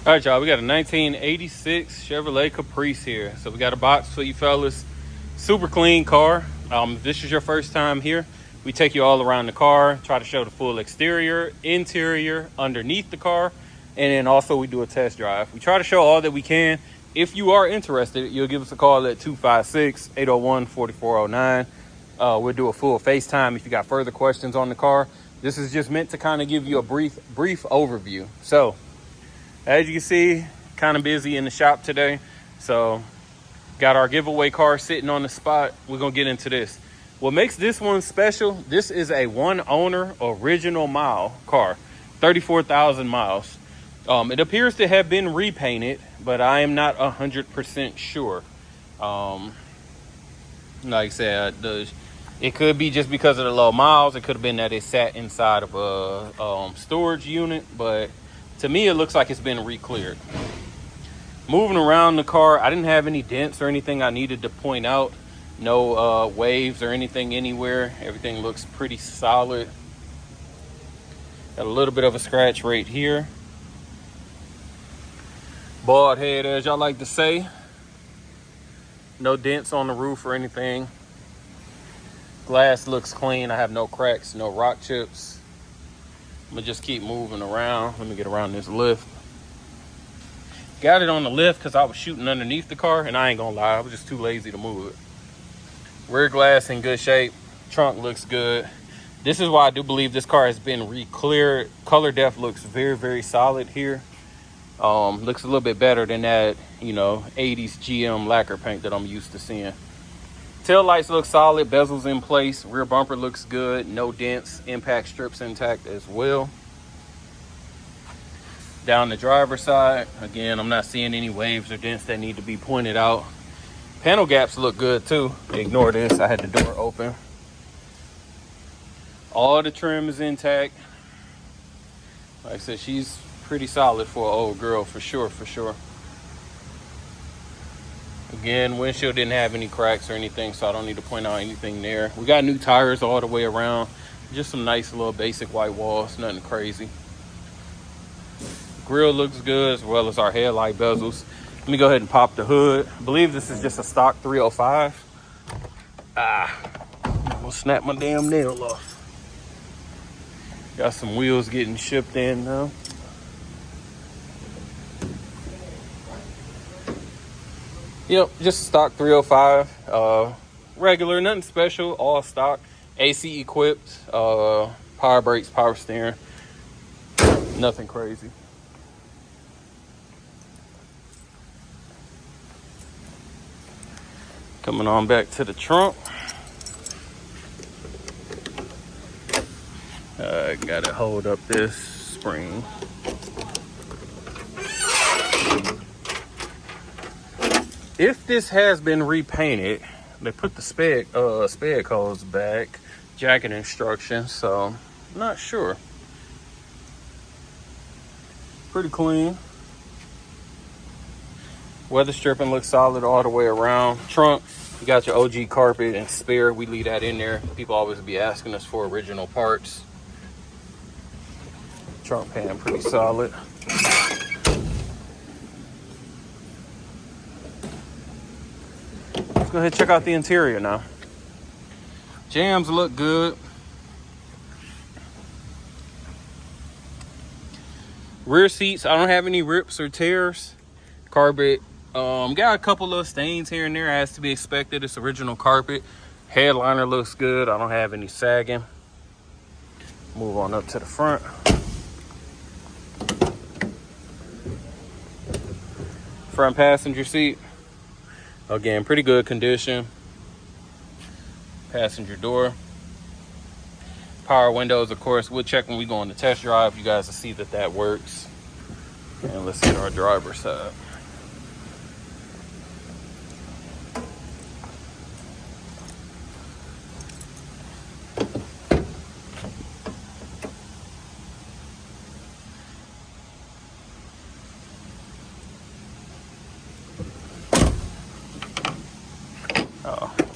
All right, y'all, we got a 1986 Chevrolet Caprice here. So we got a box for you fellas. Super clean car. If this is your first time here, we take you all around the car, try to show the full exterior, interior, underneath the car, and then also we do a test drive. We try to show all that we can. If you are interested, you'll give us a call at 256-801-4409. We'll do a full FaceTime if you got further questions on the car. This is just meant to kind of give you a brief overview. So, as you can see, kind of busy in the shop today. So, got our giveaway car sitting on the spot. We're going to get into this. What makes this one special, this is a one owner original mile car, 34,000 miles. It appears to have been repainted, but I am not 100% sure. Like I said, it could be just because of the low miles. It could have been that it sat inside of a storage unit, but to me, it looks like it's been re-cleared. Moving around the car, I didn't have any dents or anything I needed to point out. No waves or anything anywhere. Everything looks pretty solid. Got a little bit of a scratch right here. Bald head, as y'all like to say. No dents on the roof or anything. Glass looks clean. I have no cracks, no rock chips. I'm gonna just keep moving around. Let me get around this lift. Got it on the lift because I was shooting underneath the car, and I ain't gonna lie, I was just too lazy to move it. Rear glass in good shape. Trunk looks good. This is why I do believe this car has been re-cleared. Color depth looks very, very solid here. Looks a little bit better than that, 80s GM lacquer paint that I'm used to seeing. Tail lights look solid, bezels in place, rear bumper looks good, no dents, impact strips intact as well. Down the driver's side, again, I'm not seeing any waves or dents that need to be pointed out. Panel gaps look good too. Ignore this, I had the door open. All the trim is intact. Like I said, she's pretty solid for an old girl, for sure. Again, windshield didn't have any cracks or anything, so I don't need to point out anything there. We got new tires all the way around. Just some nice little basic white walls, nothing crazy. Grill looks good, as well as our headlight bezels. Let me go ahead and pop the hood. I believe this is just a stock 305. I'm gonna snap my damn nail off. Got some wheels getting shipped in now. Yep, just stock 305. Regular, nothing special, all stock. AC equipped, power brakes, power steering. Nothing crazy. Coming on back to the trunk. Gotta hold up this spring. If this has been repainted, they put the sped codes back, jacket instructions, so I'm not sure. Pretty clean. Weather stripping looks solid all the way around. Trunk, you got your OG carpet and spare. We leave that in there. People always be asking us for original parts. Trunk pan pretty solid. Let's go ahead and check out the interior now. Jams look good. Rear seats, I don't have any rips or tears. Carpet, got a couple of stains here and there, as to be expected. It's original carpet. Headliner looks good. I don't have any sagging. Move on up to the front. Front passenger seat. Again, pretty good condition. Passenger door. Power windows, of course. We'll check when we go on the test drive. You guys will see that works. And let's hit our driver's side.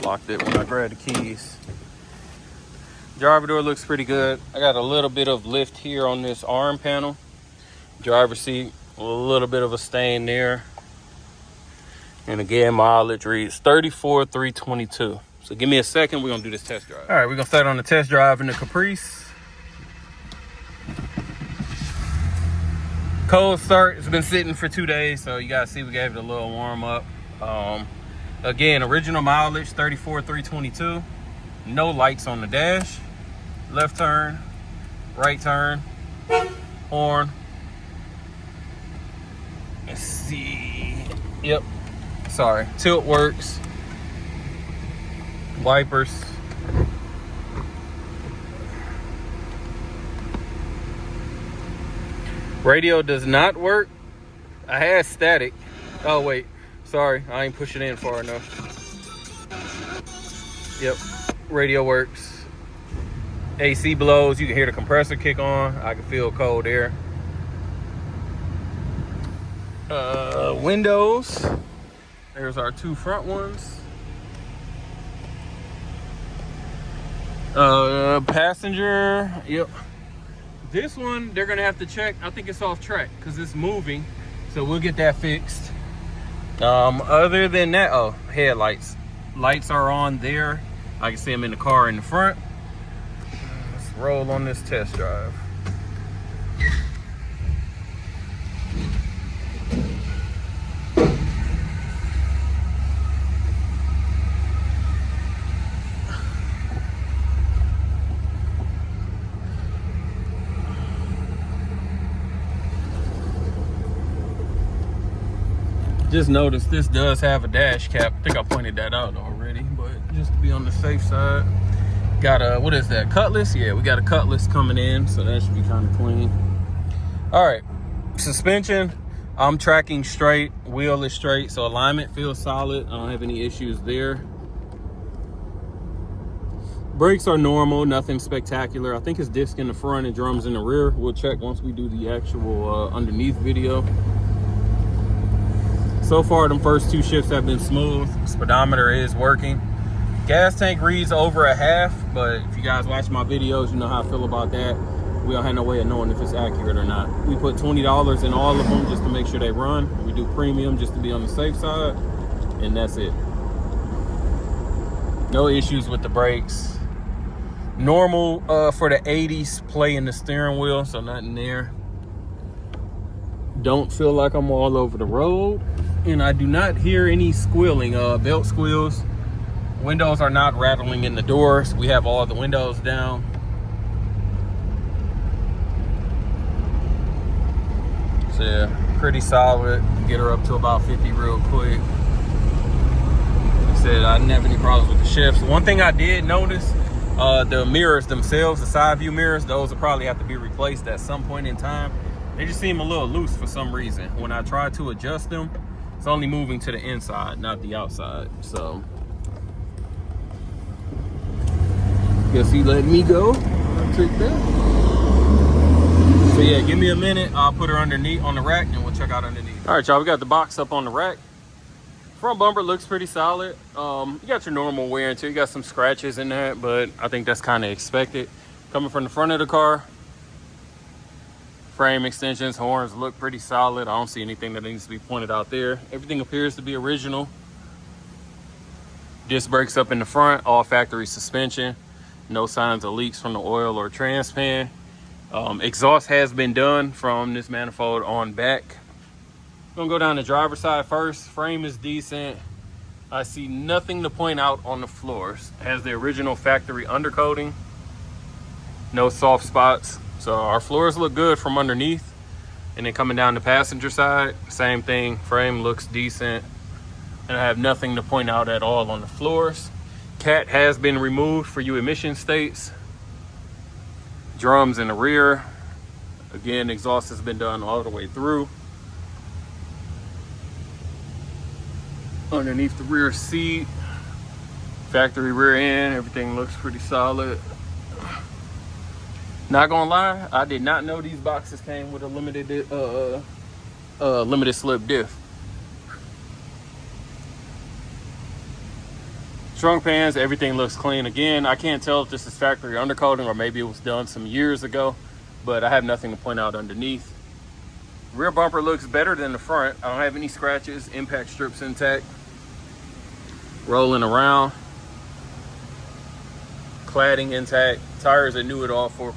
Locked it when I grabbed the keys. Driver door looks pretty good. I got a little bit of lift here on this arm panel. Driver seat, A little bit of a stain there. And again, mileage reads 34,322. So give me a second, we're gonna do this test drive. All right, we're gonna start on the test drive in the Caprice. Cold start, it's been sitting for 2 days, so you guys see we gave it a little warm up. Again, original mileage, 34,322. No lights on the dash. Left turn, right turn, horn. Let's see. Yep. Sorry. Tilt works. Wipers. Radio does not work. I had static. Oh wait. Sorry. I ain't pushing in far enough. Yep. Radio works. AC blows. You can hear the compressor kick on. I can feel cold air. Windows. There's our 2 front ones. Passenger. Yep. This one they're gonna have to check. I think it's off track because it's moving, so we'll get that fixed. Other than that, oh, headlights. Lights are on there. I can see them in the car in the front. Let's roll on this test drive. Just noticed this does have a dash cap. I think I pointed that out already, but just to be on the safe side. Got a, what is that, Cutlass? Yeah, we got a Cutlass coming in, so that should be kind of clean. All right, suspension, I'm tracking straight, wheel is straight, so alignment feels solid. I don't have any issues there. Brakes are normal, nothing spectacular. I think it's disc in the front and drums in the rear. We'll check once we do the actual underneath video. So far, them first 2 shifts have been smooth. Speedometer is working. Gas tank reads over a half, but if you guys watch my videos, you know how I feel about that. We don't have no way of knowing if it's accurate or not. We put $20 in all of them just to make sure they run. We do premium just to be on the safe side, and that's it. No issues with the brakes. Normal for the 80s play in the steering wheel, so nothing there. Don't feel like I'm all over the road. And I do not hear any squealing, belt squeals. Windows are not rattling in the doors. We have all the windows down. So yeah, pretty solid. Get her up to about 50 real quick. Like I said, I didn't have any problems with the shifts. One thing I did notice, the mirrors themselves, the side view mirrors, those will probably have to be replaced at some point in time. They just seem a little loose for some reason. When I try to adjust them, it's only moving to the inside, not the outside. So, guess he let me go. I'll take that. So yeah, give me a minute. I'll put her underneath on the rack and we'll check out underneath. All right, y'all, we got the box up on the rack. Front bumper looks pretty solid. You got your normal wear and tear. You got some scratches in there, but I think that's kind of expected. Coming from the front of the car, frame extensions, horns look pretty solid. I don't see anything that needs to be pointed out there. Everything appears to be original. Disc brakes up in the front, all factory suspension. No signs of leaks from the oil or trans pan. Exhaust has been done from this manifold on back. I'm gonna go down the driver's side first. Frame is decent. I see nothing to point out on the floors. It has the original factory undercoating. No soft spots. So our floors look good from underneath. And then coming down the passenger side, same thing. Frame looks decent. And I have nothing to point out at all on the floors. Cat has been removed for you emission states. Drums in the rear. Again, exhaust has been done all the way through. Underneath the rear seat, factory rear end, everything looks pretty solid. Not gonna lie, I did not know these boxes came with a limited slip diff. Trunk pans, everything looks clean. Again, I can't tell if this is factory undercoating or maybe it was done some years ago, but I have nothing to point out underneath. Rear bumper looks better than the front. I don't have any scratches, impact strips intact. Rolling around. Cladding intact. Tires are new at all four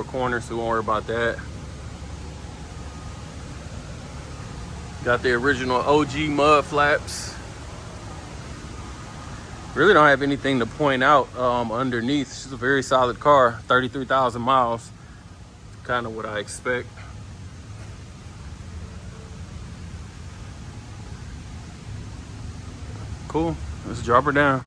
corners, so don't worry about that. Got the original OG mud flaps. Really don't have anything to point out underneath. It's just a very solid car. 33,000 miles. Kind of what I expect. Cool. Let's drop her down.